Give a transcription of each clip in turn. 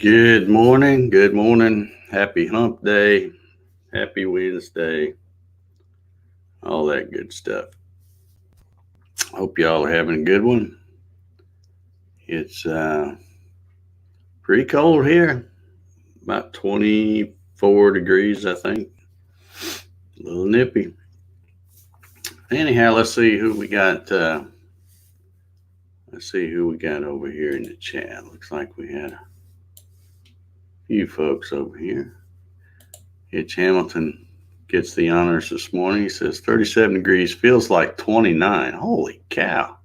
Good morning. Good morning. Happy hump day. Happy Wednesday. All that good stuff. Hope y'all are having a good one. It's pretty cold here. About 24 degrees, I think. A little nippy. Anyhow, let's see who we got. Let's see who we got over here in the chat. Looks like we had a few folks over here. Hitch Hamilton gets the honors this morning. He says 37 degrees feels like 29. Holy cow.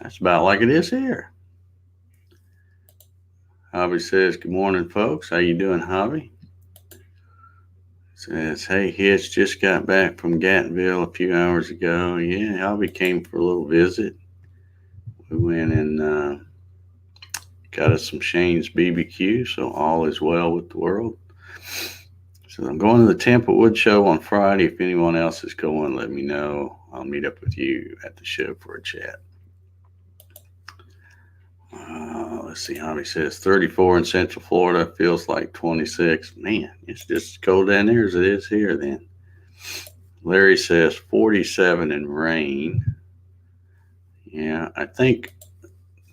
That's about like it is here. Javi says, good morning, folks. How you doing, Javi? Says, hey, Hitch, just got back from Gattonville a few hours ago. Yeah, Javi came for a little visit. We went and got us some Shane's BBQ, so all is well with the world. So I'm going to the Tampa Wood Show on Friday. If anyone else is going, let me know. I'll meet up with you at the show for a chat. Let's see. Javi says 34 in Central Florida. Feels like 26. Man, it's just as cold down there as it is here then. Larry says 47 in rain. Yeah, I think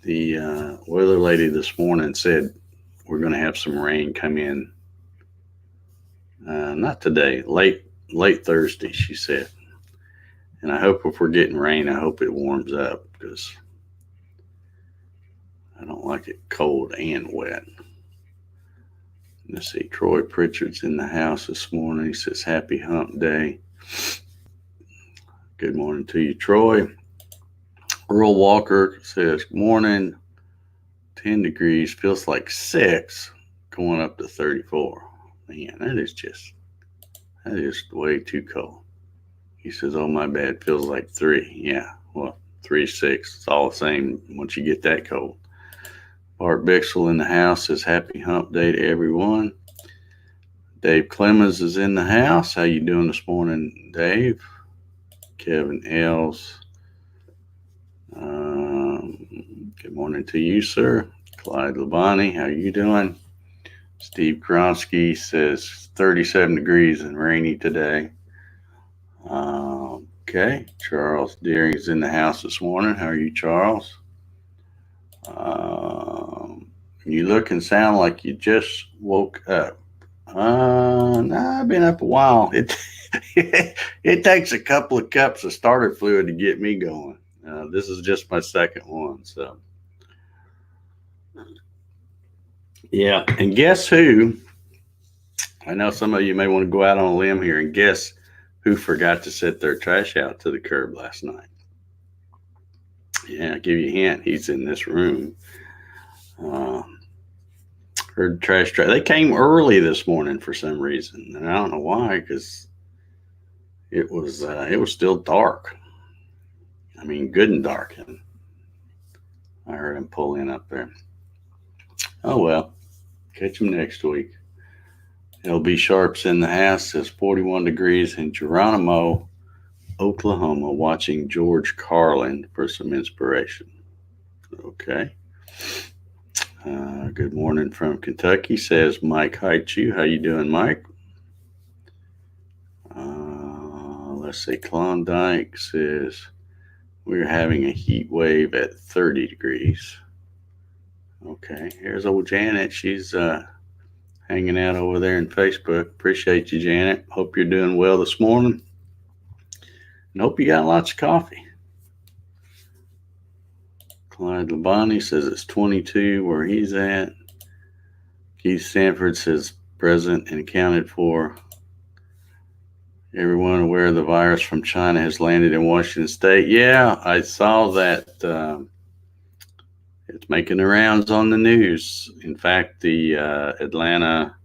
the weather lady this morning said we're going to have some rain come in. Not today, late Thursday, she said. And I hope if we're getting rain, I hope it warms up because I don't like it cold and wet. Let's see, Troy Pritchard's in the house this morning. He says, happy hump day. Good morning to you, Troy. Earl Walker says, good morning. 10 degrees, feels like 6, going up to 34. Man, that is way too cold. He says, oh, my bad, feels like 3. Yeah, well, 3, 6, it's all the same once you get that cold. Bart Bixel in the house says, happy hump day to everyone. Dave Clemens is in the house. How you doing this morning, Dave? Kevin Ailes. Good morning to you, sir. Clyde Labani, how you doing? Steve Kronsky says 37 degrees and rainy today. Okay, Charles Deering's in the house this morning. How are you, Charles? You look and sound like you just woke up. I've been up a while. It takes a couple of cups of starter fluid to get me going. This is just my second one, so. Yeah, and guess who? I know some of you may want to go out on a limb here and guess who forgot to set their trash out to the curb last night. Yeah, I'll give you a hint. He's in this room. Heard trash truck. They came early this morning for some reason, and I don't know why, because it was still dark. I mean, good and dark. And I heard him pull in up there. Oh well, catch him next week. LB Sharp's in the house. Says 41 degrees in Geronimo, Oklahoma, watching George Carlin for some inspiration. Okay. Good morning from Kentucky, says Mike Haichu. How you doing, Mike? Let's see. Klondike says we're having a heat wave at 30 degrees. Okay. Here's old Janet. She's hanging out over there in Facebook. Appreciate you, Janet. Hope you're doing well this morning. And hope you got lots of coffee. Clyde Labani says it's 22 where he's at. Keith Sanford says present and accounted for. Everyone aware the virus from China has landed in Washington State. Yeah, I saw that. It's making the rounds on the news. In fact, the Atlanta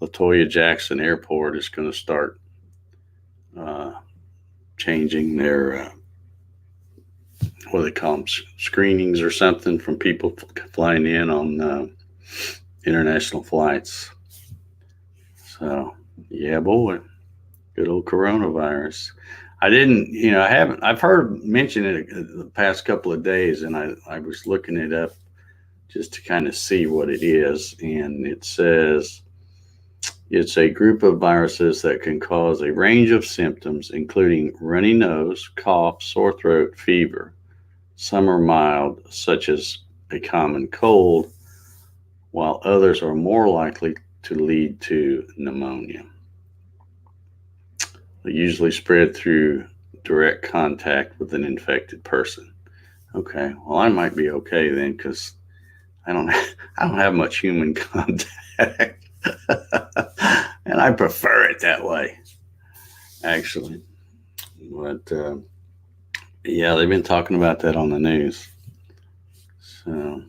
LaToya Jackson Airport is going to start changing their what do they call them, screenings or something from people flying in on international flights. So, yeah, boy, good old coronavirus. I've heard mention it the past couple of days, and I was looking it up just to kind of see what it is. And it says it's a group of viruses that can cause a range of symptoms, including runny nose, cough, sore throat, fever. Some are mild, such as a common cold, while others are more likely to lead to pneumonia. They usually spread through direct contact with an infected person. Okay, well, I might be okay then, because I don't I don't have much human contact, and I prefer it that way, actually. But yeah, they've been talking about that on the news. So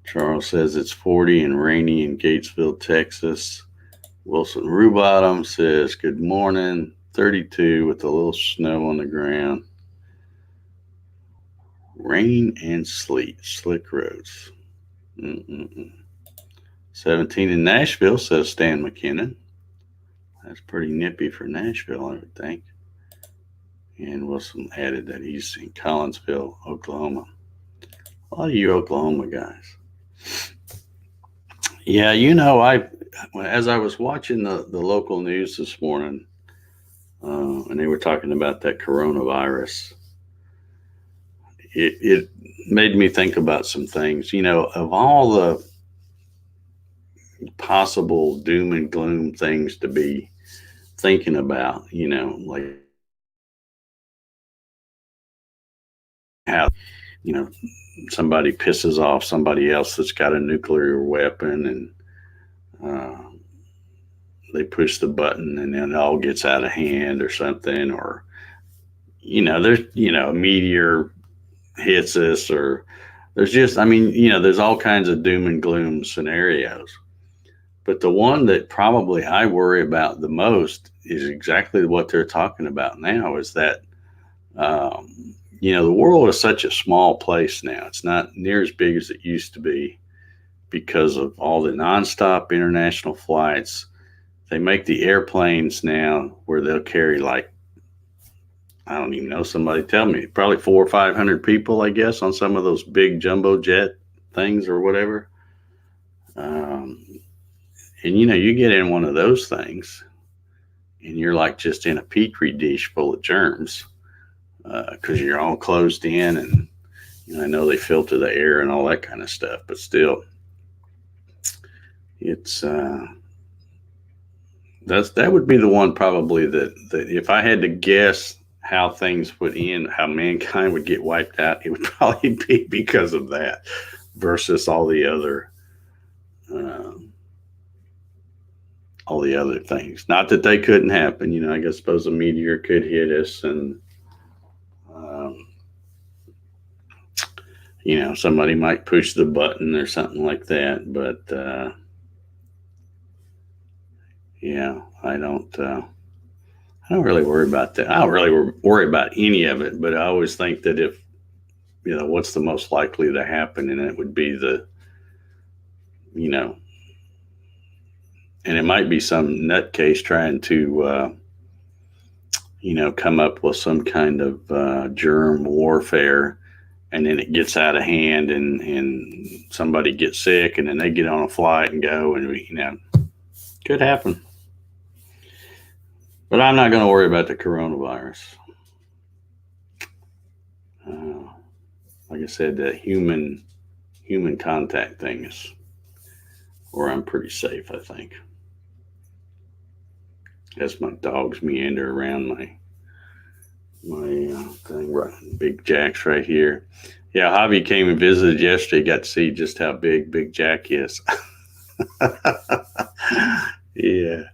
Charles says it's 40 and rainy in Gatesville, Texas. Wilson Rubottom says good morning. 32 with a little snow on the ground. Rain and sleet, slick roads. 17 in Nashville, says Stan McKinnon. That's pretty nippy for Nashville, I would think. And Wilson added that he's in Collinsville, Oklahoma. A lot of you Oklahoma guys. Yeah, as I was watching the local news this morning, and they were talking about that coronavirus, it made me think about some things. Of all the possible doom and gloom things to be thinking about, like how, somebody pisses off somebody else that's got a nuclear weapon, and they push the button and then it all gets out of hand or something, or there's a meteor hits us, or there's all kinds of doom and gloom scenarios. But the one that probably I worry about the most is exactly what they're talking about now, is that the world is such a small place now. It's not near as big as it used to be because of all the nonstop international flights. They make the airplanes now where they'll carry, like, I don't even know, somebody tell me, probably 400 or 500 people, I guess, on some of those big jumbo jet things or whatever. And you get in one of those things and you're like just in a petri dish full of germs, because you're all closed in, and I know they filter the air and all that kind of stuff, but still, it's that would be the one probably that if I had to guess how things would end, how mankind would get wiped out, it would probably be because of that versus all the other things. Not that they couldn't happen. I suppose a meteor could hit us, and somebody might push the button or something like that. But yeah, I don't really worry about that. I don't really worry about any of it, but I always think that if, what's the most likely to happen, and it would be and it might be some nutcase trying to, come up with some kind of germ warfare, and then it gets out of hand, and somebody gets sick, and then they get on a flight and go, and could happen. But I'm not going to worry about the coronavirus. Like I said, that human contact thing is where I'm pretty safe, I think. As my dogs meander around my thing, right, Big Jack's right here. Yeah, Javi came and visited yesterday. Got to see just how big Big Jack is. Yeah.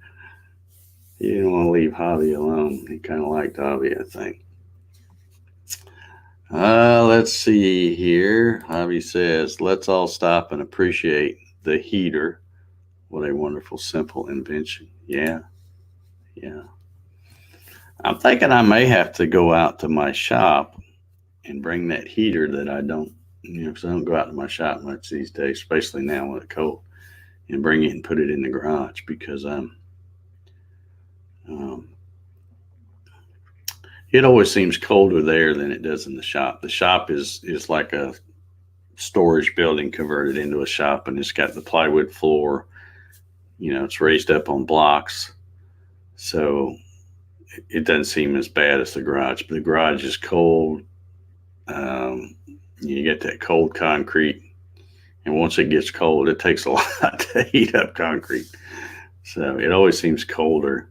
You didn't want to leave Javi alone. He kind of liked Javi, I think. Let's see here. Javi says, let's all stop and appreciate the heater. What a wonderful, simple invention. Yeah. I'm thinking I may have to go out to my shop and bring that heater that I don't, because I don't go out to my shop much these days, especially now when it's cold, and bring it and put it in the garage, because it always seems colder there than it does in the shop. The shop is like a storage building converted into a shop, and it's got the plywood floor. It's raised up on blocks, so it doesn't seem as bad as the garage. But the garage is cold. You get that cold concrete, and once it gets cold, it takes a lot to heat up concrete. So it always seems colder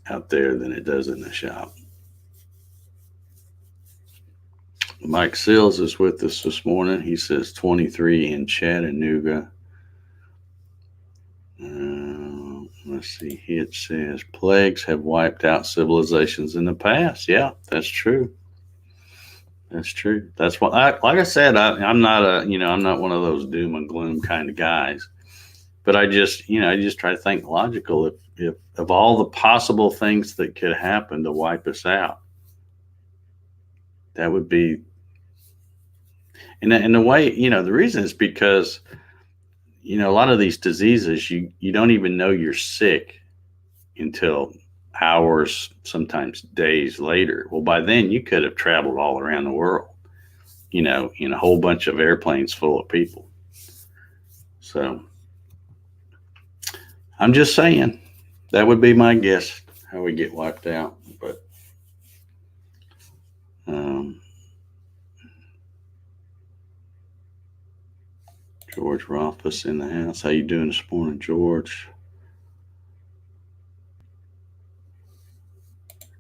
out there than it does in the shop. Mike Sills is with us this morning. He says 23 in Chattanooga. Let's see. It says plagues have wiped out civilizations in the past. Yeah, that's true. That's true. That's what like I said, I'm not I'm not one of those doom and gloom kind of guys, but I just try to think logical. If of all the possible things that could happen to wipe us out, that would be, and the way, the reason is because, a lot of these diseases, you don't even know you're sick until hours, sometimes days later. Well, by then you could have traveled all around the world, in a whole bunch of airplanes full of people. So I'm just saying that would be my guess how we get wiped out. But George Rothfuss in the house. How you doing this morning, George?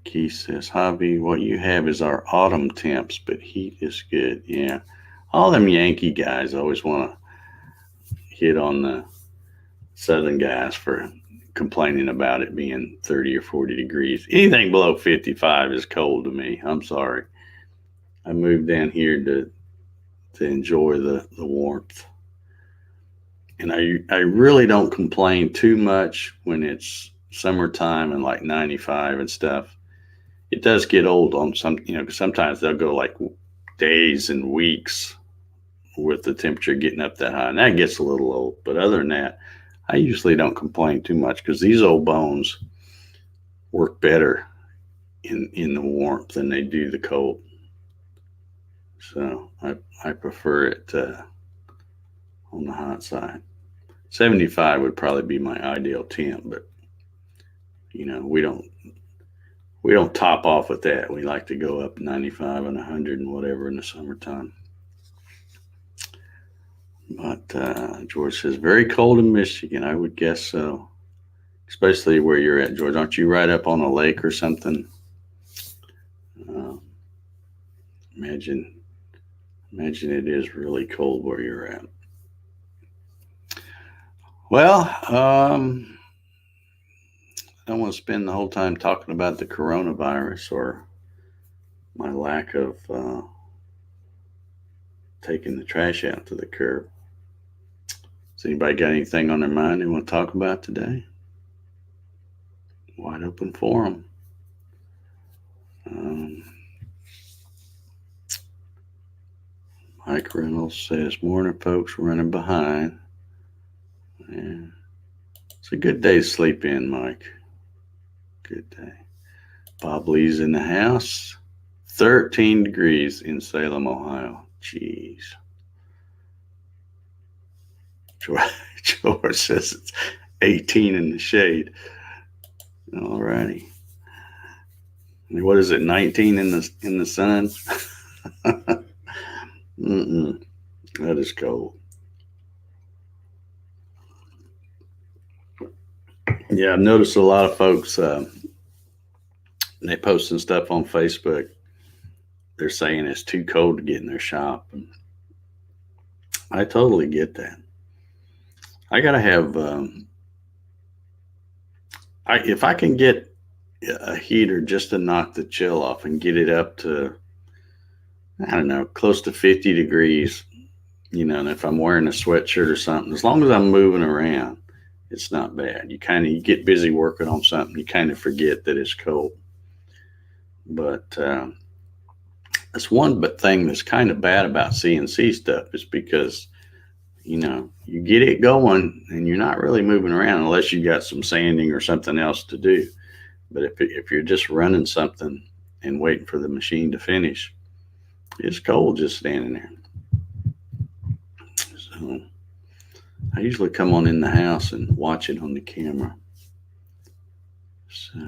Keith says, Hobby, what you have is our autumn temps, but heat is good. Yeah. All them Yankee guys always want to hit on the Southern guys for complaining about it being 30 or 40 degrees. Anything below 55 is cold to me. I'm sorry. I moved down here to enjoy the warmth. And I really don't complain too much when it's summertime and like 95 and stuff. It does get old on some, because sometimes they'll go like days and weeks with the temperature getting up that high. And that gets a little old. But other than that, I usually don't complain too much because these old bones work better in the warmth than they do the cold. So I prefer it on the hot side. 75 would probably be my ideal temp, but we don't top off with that. We like to go up 95 and 100 and whatever in the summertime. But George says, very cold in Michigan. I would guess so, especially where you're at, George. Aren't you right up on a lake or something? Imagine it is really cold where you're at. Well, I don't want to spend the whole time talking about the coronavirus or my lack of taking the trash out to the curb. Has anybody got anything on their mind they want to talk about today? Wide open forum. Mike Reynolds says, morning folks, running behind. Yeah. It's a good day to sleep in, Mike. Good day. Bob Lee's in the house. 13 degrees in Salem, Ohio. Jeez. George says it's 18 in the shade. All righty. What is it, 19 in the sun? That is cold. Yeah, I've noticed a lot of folks, they posting stuff on Facebook. They're saying it's too cold to get in their shop. And I totally get that. I got to have, if I can get a heater just to knock the chill off and get it up to, I don't know, close to 50 degrees, and if I'm wearing a sweatshirt or something, as long as I'm moving around, it's not bad. You get busy working on something, you kind of forget that it's cold. But that's one thing that's kind of bad about CNC stuff is because, you get it going and you're not really moving around unless you got some sanding or something else to do. But if you're just running something and waiting for the machine to finish, it's cold just standing there. So I usually come on in the house and watch it on the camera. So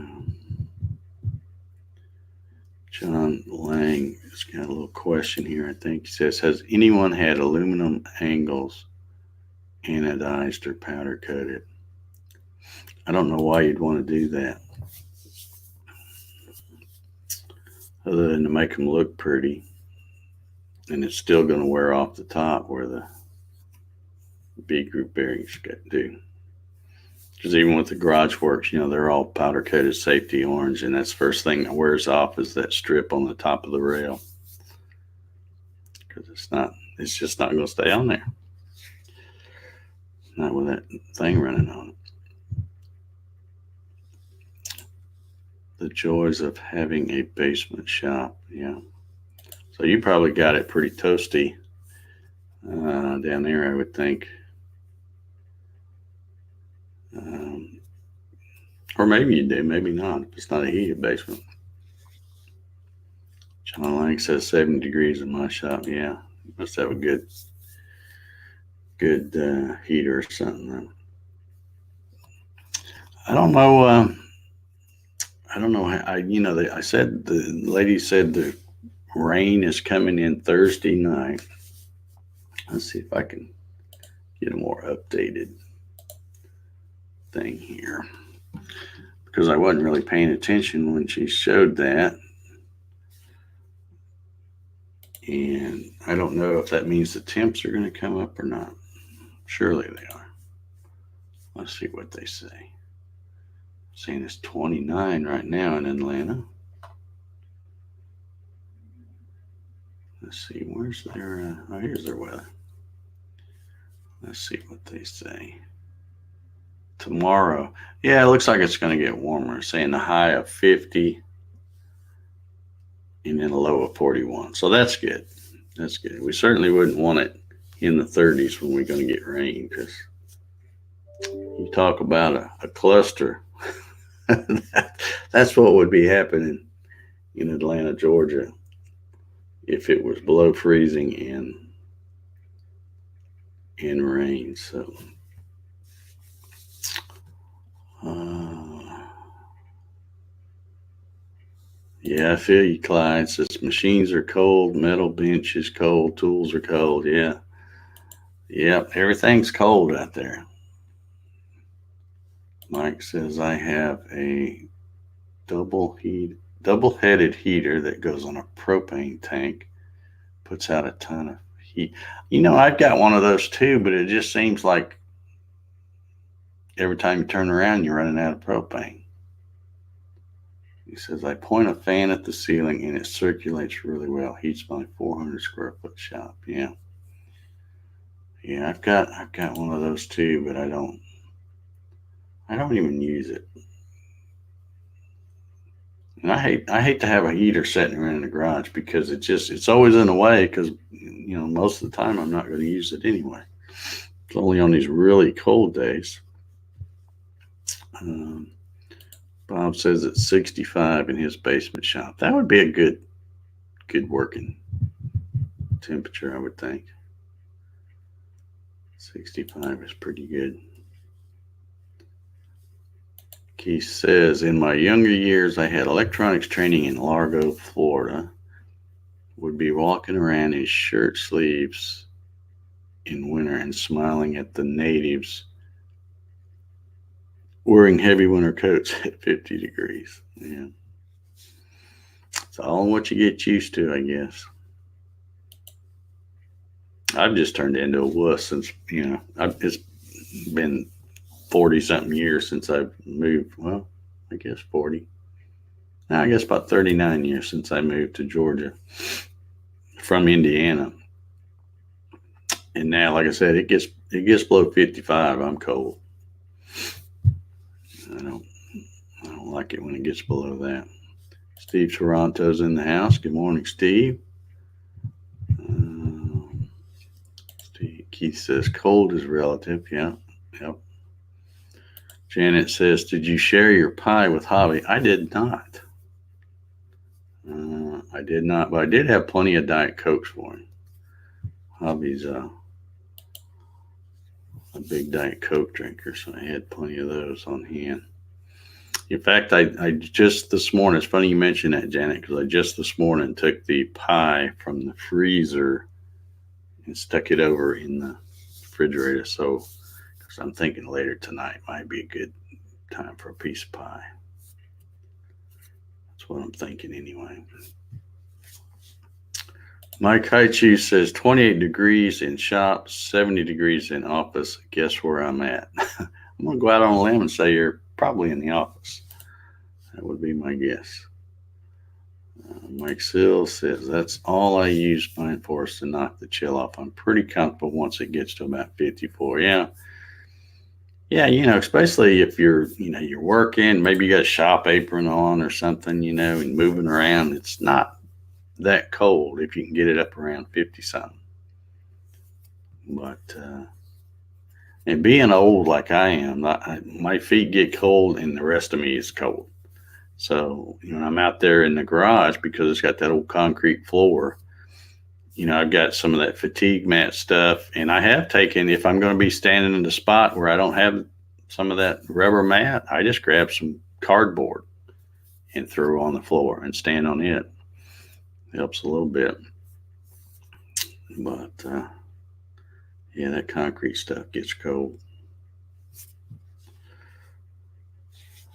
John Lang has got a little question here, I think. He says, has anyone had aluminum angles anodized or powder coated? I don't know why you'd want to do that, other than to make them look pretty. And it's still going to wear off the top where the B group bearings do. Because even with the garage works, they're all powder coated safety orange, and that's the first thing that wears off is that strip on the top of the rail. Because it's just not going to stay on there. Not with that thing running on it. The joys of having a basement shop. Yeah. So you probably got it pretty toasty down there, I would think. Or maybe you do, maybe not. If it's not a heated basement. John Lang says 70 degrees in my shop. Yeah, you must have a good heater or something. I don't know. I don't know. I said the lady said the rain is coming in Thursday night. Let's see if I can get a more updated thing here, because I wasn't really paying attention when she showed that. And I don't know if that means the temps are going to come up or not. Surely they are. Let's see what they say. Saying it's 29 right now in Atlanta. Let's see, where's their, here's their weather. Let's see what they say. Tomorrow, yeah, it looks like it's going to get warmer. Saying the high of 50 and then a low of 41. So that's good. That's good. We certainly wouldn't want it in the 30s when we're going to get rain, because you talk about a cluster. That's what would be happening in Atlanta, Georgia, if it was below freezing and rain. So yeah, I feel you, Clyde. Says machines are cold, metal bench is cold, tools are cold. Yeah, everything's cold out there. Mike says I have a double-headed heater that goes on a propane tank, puts out a ton of heat. I've got one of those too, but it just seems like every time you turn around, you're running out of propane. He says, I point a fan at the ceiling and it circulates really well. Heats my 400 square foot shop. Yeah, I've got one of those too, but I don't even use it. And I hate to have a heater sitting around in the garage, because it's always in the way, because most of the time I'm not going to use it anyway. It's only on these really cold days. Bob says it's 65 in his basement shop. That would be a good working temperature, I would think. 65 is pretty good. Keith says, in my younger years, I had electronics training in Largo, Florida. Would be walking around in shirt sleeves in winter and smiling at the natives wearing heavy winter coats at 50 degrees. Yeah. It's all what you get used to, I guess. I've just turned into a wuss since, it's been 40-something years since I've moved. Well, I guess 40. I guess about 39 years since I moved to Georgia from Indiana. And now, like I said, it gets below 55. I'm cold. I don't like it when it gets below that. Steve Toronto's in the house. Good morning, Steve. Keith says cold is relative. Yeah. Yep. Janet says, did you share your pie with Hobby? I did not. But I did have plenty of Diet Cokes for him. Hobby's a big Diet Coke drinker, so I had plenty of those on hand. In fact, I just this morning, it's funny you mentioned that, Janet, because I just this morning took the pie from the freezer and stuck it over in the refrigerator. So, because I'm thinking later tonight might be a good time for a piece of pie. That's what I'm thinking anyway. Mike Haichu says 28 degrees in shop, 70 degrees in office. Guess where I'm at? I'm going to go out on a limb and say you're probably in the office. That would be my guess. Mike Sill says, that's all I use mine for is to knock the chill off. I'm pretty comfortable once it gets to about 54. Yeah. Yeah, especially if you're working, maybe you got a shop apron on or something, and moving around. It's not that cold if you can get it up around 50 something. But, and being old like I am, my feet get cold and the rest of me is cold. So, I'm out there in the garage because it's got that old concrete floor. I've got some of that fatigue mat stuff, and I have taken, if I'm going to be standing in the spot where I don't have some of that rubber mat, I just grab some cardboard and throw on the floor and stand on it. Helps a little bit. But, yeah, that concrete stuff gets cold.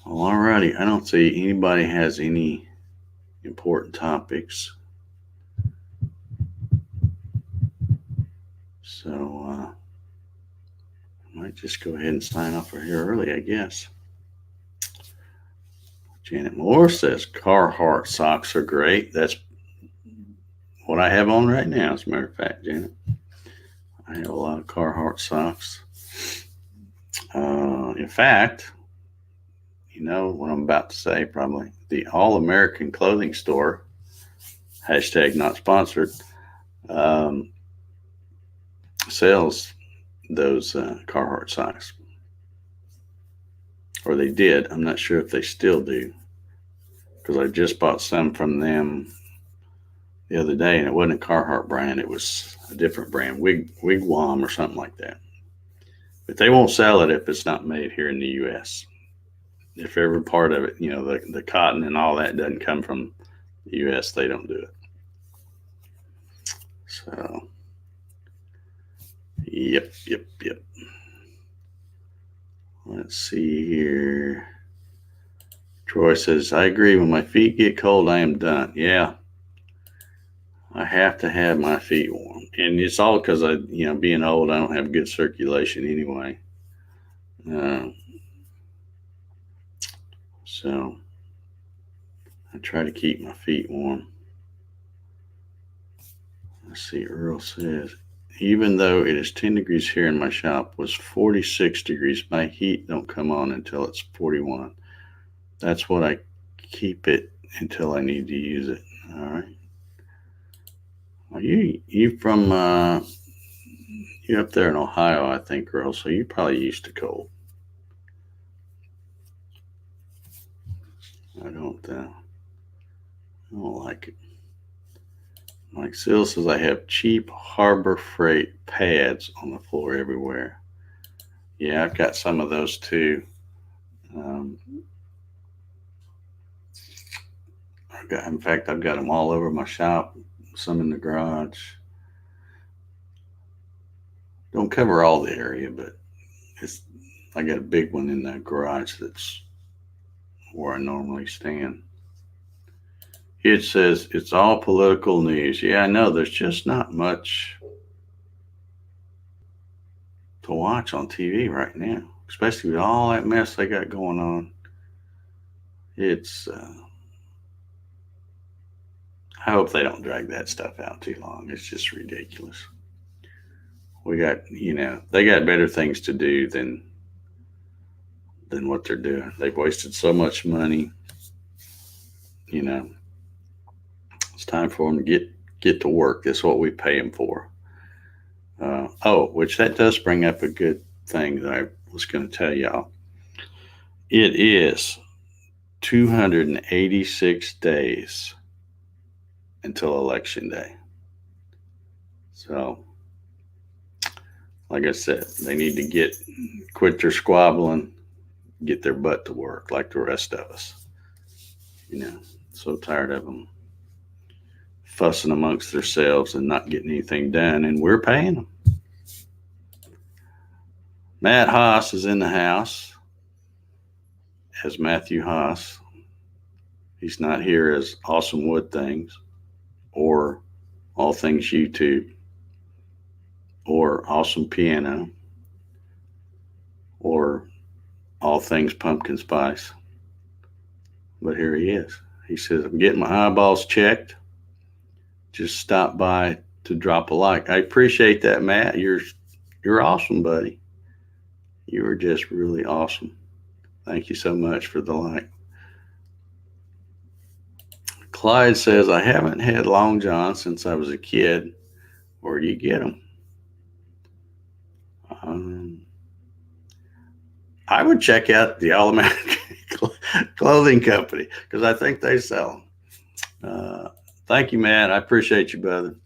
Well, alrighty. I don't see anybody has any important topics. So, I might just go ahead and sign off for here early, I guess. Janet Moore says Carhartt socks are great. That's what I have on right now, as a matter of fact, Janet. I have a lot of Carhartt socks. In fact, what I'm about to say, probably. The All-American Clothing Store, hashtag not sponsored, sells those Carhartt socks. Or they did. I'm not sure if they still do. Because I just bought some from them the other day, and it wasn't a Carhartt brand. It was a different brand, Wigwam or something like that. But they won't sell it if it's not made here in the U.S. If every part of it, the cotton and all that doesn't come from the U.S., they don't do it. So, yep. Let's see here. Troy says, I agree. When my feet get cold, I am done. Yeah. I have to have my feet warm. And it's all because being old, I don't have good circulation anyway. So I try to keep my feet warm. Let's see, Earl says, even though it is 10 degrees here in my shop, was 46 degrees. My heat don't come on until it's 41. That's what I keep it until I need to use it. All right. Are you from you're up there in Ohio, I think, Earl, so you're probably used to cold. I don't like it. Mike Sill says, I have cheap Harbor Freight pads on the floor everywhere. Yeah, I've got some of those too. In fact, I've got them all over my shop, some in the garage. Don't cover all the area, but I got a big one in the garage that's where I normally stand. It says it's all political news. Yeah, I know. There's just not much to watch on TV right now, especially with all that mess they got going on. It's, I hope they don't drag that stuff out too long. It's just ridiculous. We got, they got better things to do than what they're doing. They've wasted so much money. It's time for them to get to work. That's what we pay them for. Which that does bring up a good thing that I was going to tell y'all. It is 286 days until Election Day. So like I said, they need to quit their squabbling, get their butt to work like the rest of us. So tired of them fussing amongst themselves and not getting anything done, and we're paying them. Matt Haas is in the house as Matthew Haas. He's not here as Awesome Wood Things or All Things YouTube or Awesome Piano or All Things Pumpkin Spice. But here he is. He says, I'm getting my eyeballs checked. Just stop by to drop a like. I appreciate that, Matt. You're awesome, buddy. You are just really awesome. Thank you so much for the like. Clyde says, I haven't had Long John since I was a kid. Where do you get them? I would check out the All-American Clothing Company because I think they sell them. Thank you, Matt. I appreciate you, brother.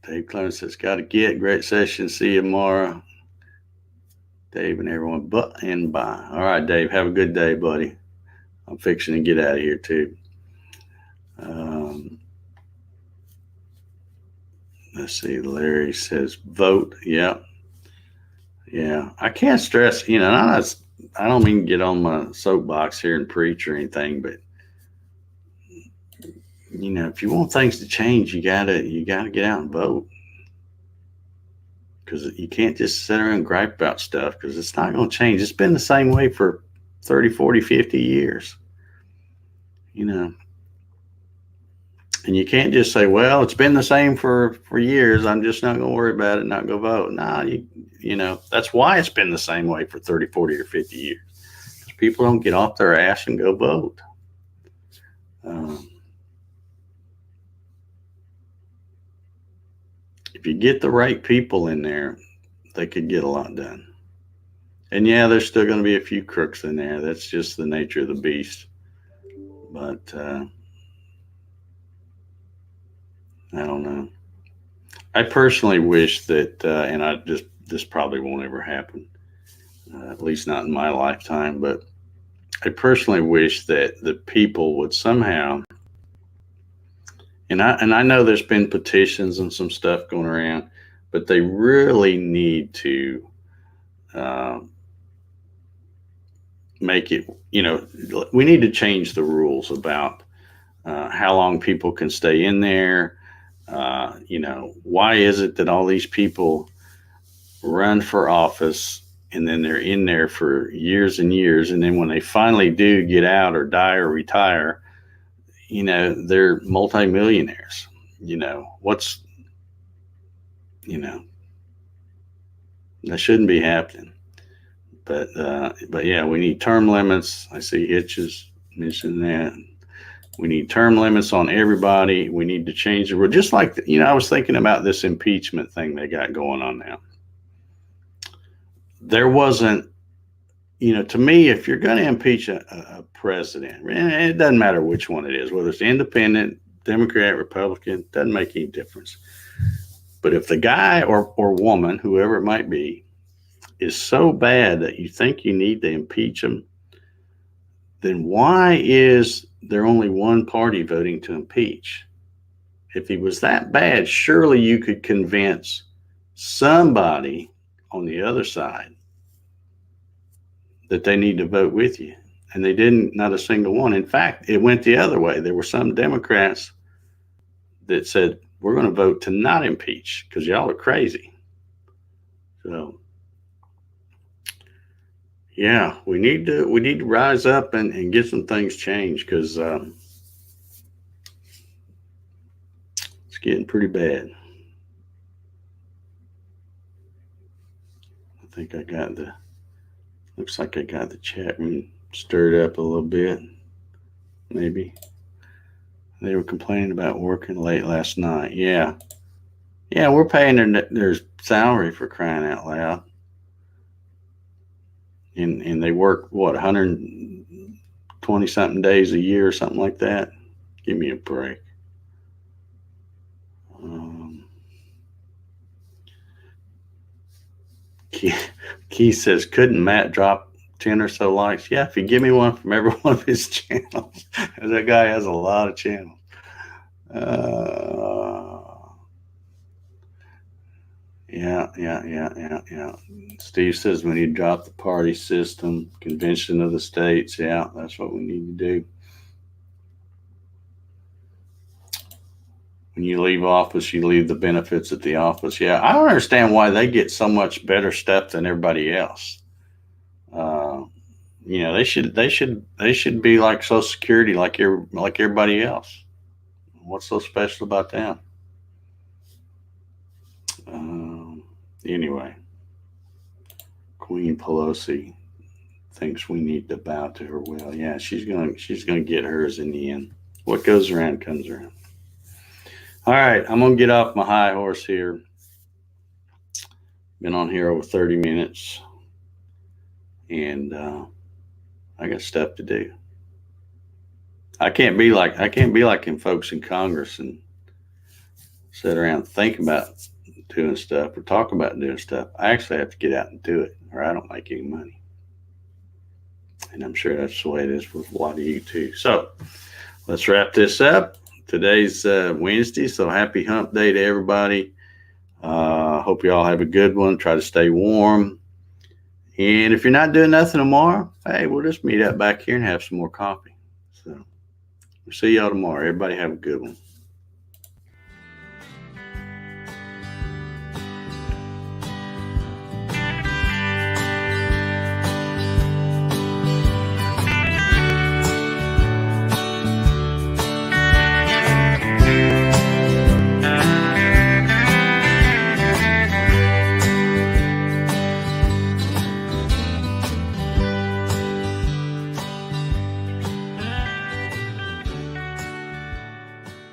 Dave Clarence says, got to get. Great session. See you tomorrow. Dave and everyone, and bye. All right, Dave. Have a good day, buddy. I'm fixing to get out of here, too. Let's see. Larry says, vote. Yeah. Yeah. I can't stress, I don't mean to get on my soapbox here and preach or anything, but if you want things to change, you gotta get out and vote, because you can't just sit around and gripe about stuff, because it's not going to change. It's been the same way for 30, 40, 50 years, and you can't just say, well, it's been the same for years, I'm just not going to worry about it, not go vote. Nah, that's why it's been the same way for 30, 40, or 50 years, because people don't get off their ass and go vote. If you get the right people in there, they could get a lot done. And yeah, there's still going to be a few crooks in there. That's just the nature of the beast. But I don't know. I personally wish that, and this probably won't ever happen, at least not in my lifetime, but I personally wish that the people would somehow, and I know there's been petitions and some stuff going around, but they really need to make it, we need to change the rules about how long people can stay in there. Why is it that all these people run for office and then they're in there for years and years, and then when they finally do get out or die or retire, they're multimillionaires. That shouldn't be happening. But yeah, we need term limits. I see Hitches mentioning that. We need term limits on everybody. We need to change the rule. Just like, I was thinking about this impeachment thing they got going on now. There wasn't, to me, if you're going to impeach a president, and it doesn't matter which one it is, whether it's independent, Democrat, Republican, doesn't make any difference. But if the guy or woman, whoever it might be, is so bad that you think you need to impeach him, then why is there only one party voting to impeach? If he was that bad, surely you could convince somebody on the other side that they need to vote with you. And they didn't, not a single one. In fact, it went the other way. There were some Democrats that said, we're going to vote to not impeach because y'all are crazy. So, yeah, we need to rise up and get some things changed, because it's getting pretty bad. I think looks like I got the chat room stirred up a little bit. Maybe they were complaining about working late last night. Yeah, we're paying their salary, for crying out loud. And they work, 120 something days a year or something like that. Give me a break. Keith says, couldn't Matt drop 10 or so likes? Yeah, if you give me one from every one of his channels. That guy has a lot of channels. Yeah. Steve says we need to drop the party system, convention of the states. Yeah, that's what we need to do. When you leave office, you leave the benefits at the office. Yeah, I don't understand why they get so much better stuff than everybody else. They should be like Social Security, like everybody else. What's so special about them? Anyway, Queen Pelosi thinks we need to bow to her will. Yeah, she's gonna get hers in the end. What goes around comes around. All right, I'm gonna get off my high horse here. Been on here over 30 minutes, and I got stuff to do. I can't be like them folks in Congress and sit around and think about doing stuff or talk about doing stuff. I actually have to get out and do it, or I don't make any money. And I'm sure that's the way it is with a lot of you too. So let's wrap this up. Today's Wednesday, so happy hump day to everybody. Hope you all have a good one. Try to stay warm. And if you're not doing nothing tomorrow, hey, we'll just meet up back here and have some more coffee. So we'll see y'all tomorrow. Everybody have a good one.